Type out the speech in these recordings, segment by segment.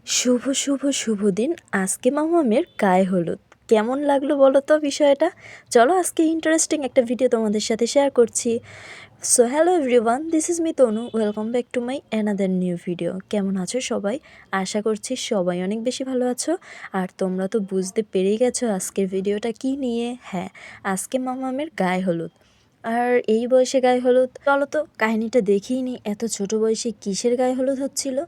শুভ শুভ শুভ দিন। আজকে মামামের গায়ে হলুদ। কেমন লাগলো বলো তো বিষয়টা? চলো আজকে ইন্টারেস্টিং একটা ভিডিও তোমাদের সাথে শেয়ার করছি। So hello everyone, this is me Tanu. Welcome back to my another new video. কেমন আছো সবাই? আশা করছি সবাই অনেক বেশি ভালো আছো। আর তোমরা তো বুঝতে পেরেই গেছো আজকের ভিডিওটা কি নিয়ে। হ্যাঁ, আজকে মামামের গায়ে হলুদ। আর এই বয়সে গায়ে হলুদ, চলো তো কাহিনীটা দেখিই নি। এত ছোট বয়সে কিসের গায়ে হলুদ হচ্ছিল?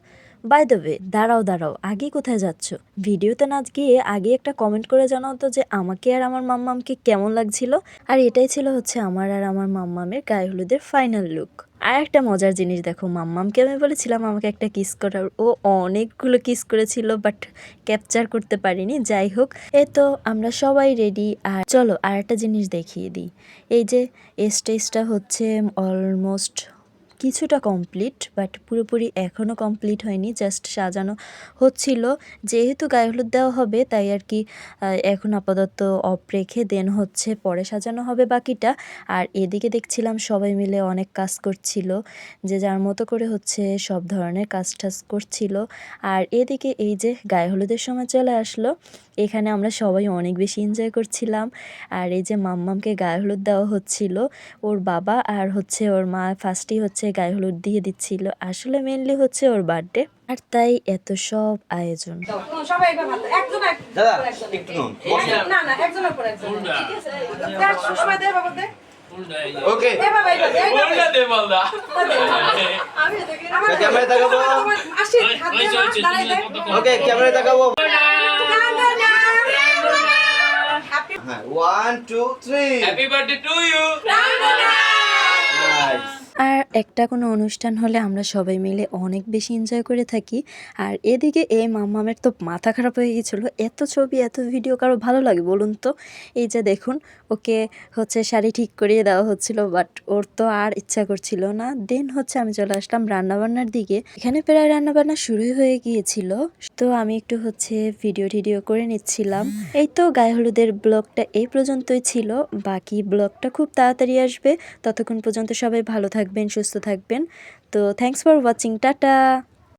বাই দ্য ওয়ে, দাঁড়াও আগে কোথায় যাচ্ছ? ভিডিওতে না গিয়ে আগে একটা কমেন্ট করে জানাও তো যে আমাকে আর আমার মাম্মামকে কেমন লাগছিল। আর এটাই ছিল হচ্ছে আমার আর আমার মাম্মামের গায়ে হলুদের ফাইনাল লুক। আর একটা মজার জিনিস দেখো, মাম্মামকে আমি বলেছিলাম আমাকে একটা কিস করার, ও অনেকগুলো কিস করেছিল বাট ক্যাপচার করতে পারিনি। যাই হোক, তো আমরা সবাই রেডি। আর চলো আর একটা জিনিস দেখিয়ে দিই। এই যে স্টেজটা হচ্ছে অলমোস্ট কিছুটা কমপ্লিট, বাট পুরোপুরি এখনও কমপ্লিট হয়নি, জাস্ট সাজানো হচ্ছিল। যেহেতু গায়ে হলুদ দেওয়া হবে তাই আর কি এখন আপাতত অফ রেখে দেন হচ্ছে পরে সাজানো হবে বাকিটা। আর এদিকে দেখছিলাম সবাই মিলে অনেক কাজ করছিল, যে যার মতো করে হচ্ছে সব ধরনের কাজ টাজ করছিল। আর এদিকে এই যে গায়ে হলুদের সময় চলে আসলো, এখানে আমরা সবাই অনেক বেশি এনজয় করছিলাম। আর এই যে মাম্মামকে গায়ে হলুদ দেওয়া হচ্ছিল, ওর বাবা আর হচ্ছে ওর মা ফার্স্টেই হচ্ছে গায়ে হলুদ দিয়ে দিচ্ছিল। আসলে মেনলি হচ্ছে ওর বার্থডে, আর তাই এত সব আয়োজন। ওকে ক্যামেরা তাকাবো। ওকে ক্যামেরা তাকাবো। হ্যাঁ 1 2 3 হ্যাপি বার্থডে টু ইউ। আর একটা কোনো অনুষ্ঠান হলে আমরা সবাই মিলে অনেক বেশি এনজয় করে থাকি। আর এদিকে এই মাম্মামের তো মাথা খারাপ হয়ে গেছিলো। এত ছবি এত ভিডিও কারো ভালো লাগে বলুন তো? এই যে দেখুন, ওকে হচ্ছে শাড়ি ঠিক করিয়ে দেওয়া হচ্ছিল, বাট ওর তো আর ইচ্ছা করছিল না। দেন হচ্ছে আমি চলে আসলাম রান্নাবান্নার দিকে। এখানে প্রায় রান্নাবান্না শুরুই হয়ে গিয়েছিল, তো আমি একটু হচ্ছে ভিডিও করে নিচ্ছিলাম। এই তো গায়ে হলুদের ব্লগটা এই পর্যন্তই ছিল, বাকি ব্লগটা খুব তাড়াতাড়ি আসবে। ততক্ষণ পর্যন্ত সবাই ভালো থাকবেন, সুস্থ থাকবেন। তো থ্যাংকস ফর ওয়াচিং, টাটা।